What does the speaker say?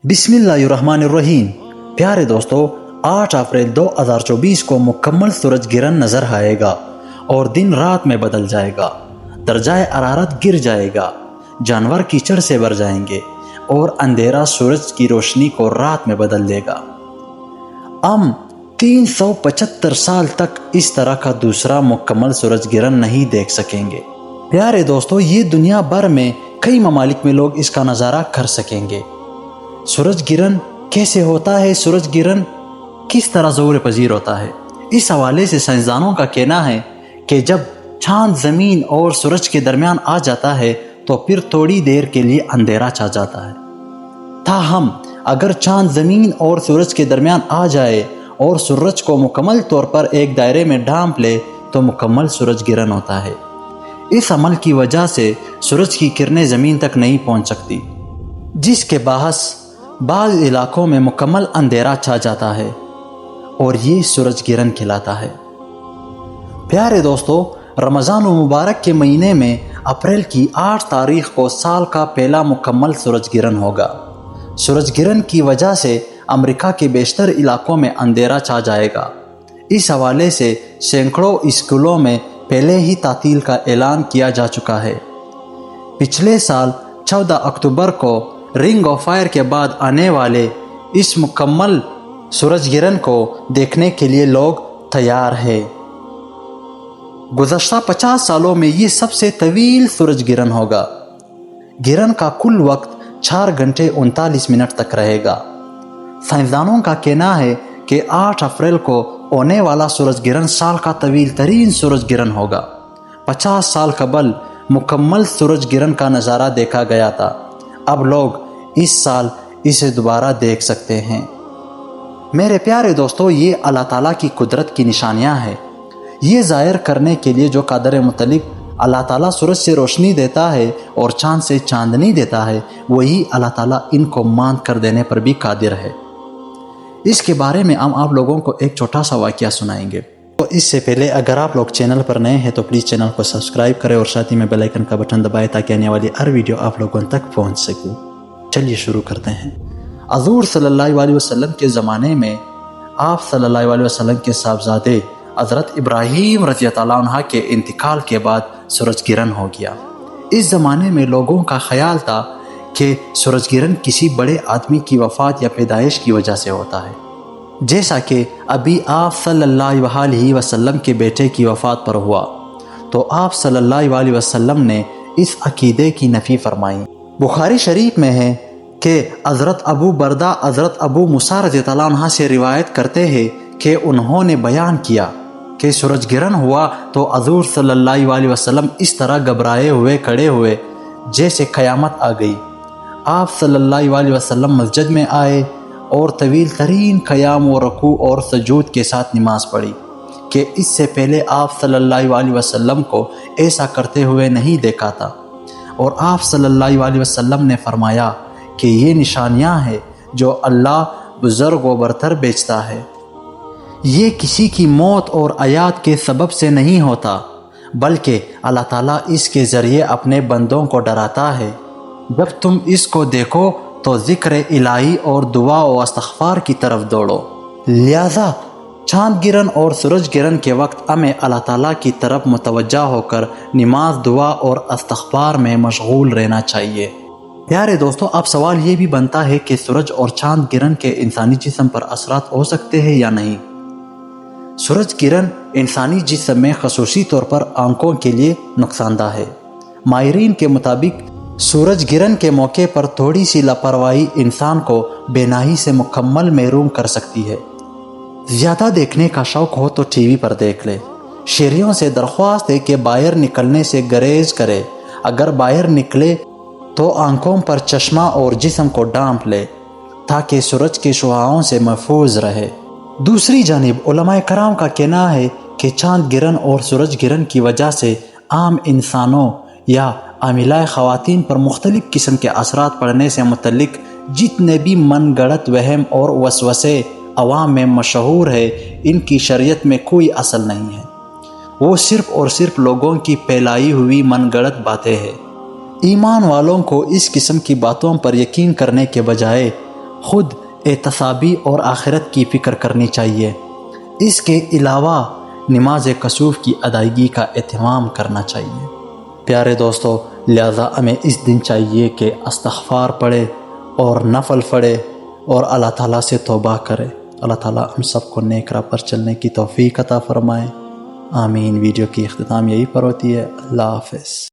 बिस्मिल्लाहिर्रहमानिर्रहीम। प्यारे दोस्तों, 8 अप्रैल 2024 को मुकम्मल सूरज गिरन नजर आएगा और दिन रात में बदल जाएगा। दर्जाए हरारत गिर जाएगा, जानवर कीचड़ से भर जाएंगे और अंधेरा सूरज की रोशनी को रात में बदल देगा। हम 375 साल तक इस तरह का दूसरा मुकम्मल सूरज गिरन नहीं देख सकेंगे। प्यारे दोस्तों, ये दुनिया भर में कई ममालिक में लोग इसका नज़ारा कर सकेंगे। सूरज गिरन कैसे होता है, सूरज गिरन किस तरह ज़ोर पजीर होता है, इस हवाले से साइंसदानों का कहना है कि जब चांद ज़मीन और सूरज के दरमियान आ जाता है तो फिर थोड़ी देर के लिए अंधेरा छा जाता है। ताहम अगर चांद ज़मीन और सूरज के दरमियान आ जाए और सूरज को मुकम्मल तौर पर एक दायरे में ढांप ले तो मुकम्मल सूरज गिरन होता है। इस अमल की वजह से सूरज की किरणें ज़मीन तक नहीं पहुंच सकती, जिसके बाहस बाज़ इलाकों में मुकम्मल अंधेरा छा जाता है और ये सूरज गिरन कहलाता है। प्यारे दोस्तों, रमज़ान मुबारक के महीने में अप्रैल की 8 तारीख को साल का पहला मुकम्मल सूरज गिरन होगा। सूरज गिरन की वजह से अमेरिका के बेशतर इलाकों में अंधेरा छा जाएगा। इस हवाले से सैकड़ों स्कूलों में पहले ही तातील का ऐलान किया जा चुका है। पिछले साल 14 अक्टूबर को रिंग ऑफ फायर के बाद आने वाले इस मुकम्मल सूरज गिरन को देखने के लिए लोग तैयार हैं। गुज़श्ता 50 सालों में ये सबसे तवील सूरज गिरन होगा। गिरन का कुल वक्त 4 घंटे 39 मिनट तक रहेगा। साइंसदानों का कहना है कि 8 अप्रैल को होने वाला सूरज गिरन साल का तवील तरीन सूरज गिरन होगा। 50 साल कबल मुकम्मल सूरज गिरन का नज़ारा देखा गया था। अब लोग इस साल इसे दोबारा देख सकते हैं। मेरे प्यारे दोस्तों, ये अल्लाह ताला की कुदरत की निशानियां हैं। ये ज़ाहिर करने के लिए जो कादर मुतलिक अल्लाह ताला सूरज से रोशनी देता है और चाँद से चांदनी देता है, वही अल्लाह ताला इनको मांद कर देने पर भी कादिर है। इसके बारे में हम आप लोगों को एक छोटा सा वाक़या सुनाएंगे। तो इससे पहले अगर आप लोग चैनल पर नए हैं तो प्लीज़ चैनल को सब्सक्राइब करें और साथ ही में बेल आइकन का बटन दबाएं ताकि आने वाली हर वीडियो आप लोगों तक पहुंच सके। चलिए शुरू करते हैं। हज़ूर सल्लल्लाहु अलैहि वसल्लम के ज़माने में आप सल्लल्लाहु अलैहि वसल्लम के साहबजादे हज़रत इब्राहीम रज़ियल्लाहु अन्हु के इंतकाल के बाद सूरज गिरन हो गया। इस ज़माने में लोगों का ख्याल था कि सूरज गिरन किसी बड़े आदमी की वफ़ात या पैदाइश की वजह से होता है, जैसा कि अभी आप सल्लल्लाहु अलैहि वसल्लम के बेटे की वफ़ात पर हुआ तो आप सल्लल्लाहु अलैहि वसल्लम ने इस अकीदे की नफ़ी फरमाई। बुखारी शरीफ में है कि हज़रत अबू बरदा हज़रत अबू मूसा रज़ियल्लाहु अन्हु से रिवायत करते हैं कि उन्होंने बयान किया कि सूरज गिरन हुआ तो हज़ूर सल्लल्लाहु अलैहि वसल्लम इस तरह घबराए हुए खड़े हुए जैसे क़यामत आ गई। आप सल्लल्लाहु अलैहि वसल्लम मस्जिद में आए और तवील तरीन क़याम व रुकू और सजूद के साथ नमाज पढ़ी कि इससे पहले आप सल्लल्लाहु अलैहि वसल्लम को ऐसा करते हुए नहीं देखा था। और आप सल्लल्लाहु अलैहि वसल्लम ने फरमाया कि ये निशानियां हैं जो अल्लाह बुज़ुर्ग व बरतर बेचता है। ये किसी की मौत और आयात के सबब से नहीं होता, बल्कि अल्लाह ताला इसके ज़रिए अपने बंदों को डराता है। जब तुम इसको देखो तो ज़िक्र इलाही और दुआ व इस्तिग़फ़ार की तरफ दौड़ो। लिहाजा चाँद गिरन और सूरज गिरन के वक्त हमें अल्लाह ताला की तरफ मुतवज्जा होकर नमाज, दुआ और इस्तिग़फ़ार में मशगूल रहना चाहिए। प्यारे दोस्तों, अब सवाल ये भी बनता है कि सूरज और चाँद गिरन के इंसानी जिस्म पर असरात हो सकते हैं या नहीं। सूरज गिरन इंसानी जिस्म में ख़ुसूसी तौर पर आंखों के लिए नुकसानदा है। माहिरीन के मुताबिक सूरज गिरन के मौके पर थोड़ी सी लापरवाही इंसान को बेनाही से मुकम्मल महरूम कर सकती है। ज़्यादा देखने का शौक़ हो तो टीवी पर देख ले। शहरियों से दरख्वास्त है कि बाहर निकलने से गरेज करे। अगर बाहर निकले तो आंखों पर चश्मा और जिस्म को ढांप ले ताकि सूरज के शुआओं से महफूज रहे। दूसरी जानिब उलमाए कराम का कहना है कि चाँद गिरन और सूरज गिरन की वजह से आम इंसानों या आमिला ख़वातीन पर मुख्तलिफ़ किस्म के असरात पड़ने से मुतल्लिक जितने भी मन गढ़ंत वहम और वसवसे अवाम में मशहूर है, इनकी शरीयत में कोई असल नहीं है। वो सिर्फ़ और सिर्फ लोगों की फैलाई हुई मन गढ़ंत बातें हैं। ईमान वालों को इस किस्म की बातों पर यकीन करने के बजाय خود احتسابی اور آخرت کی فکر کرنی چاہیے۔ اس کے علاوہ نماز کسوف کی ادائیگی کا اہتمام کرنا چاہیے۔ پیارے دوستو، لہذا ہمیں اس دن چاہیے کہ استغفار پڑھے اور نفل پڑھے اور اللہ تعالیٰ سے توبہ کرے۔ اللہ تعالیٰ ہم سب کو نیک راہ پر چلنے کی توفیق عطا فرمائے، آمین۔ ویڈیو کی اختتام یہی پر ہوتی ہے۔ اللہ حافظ۔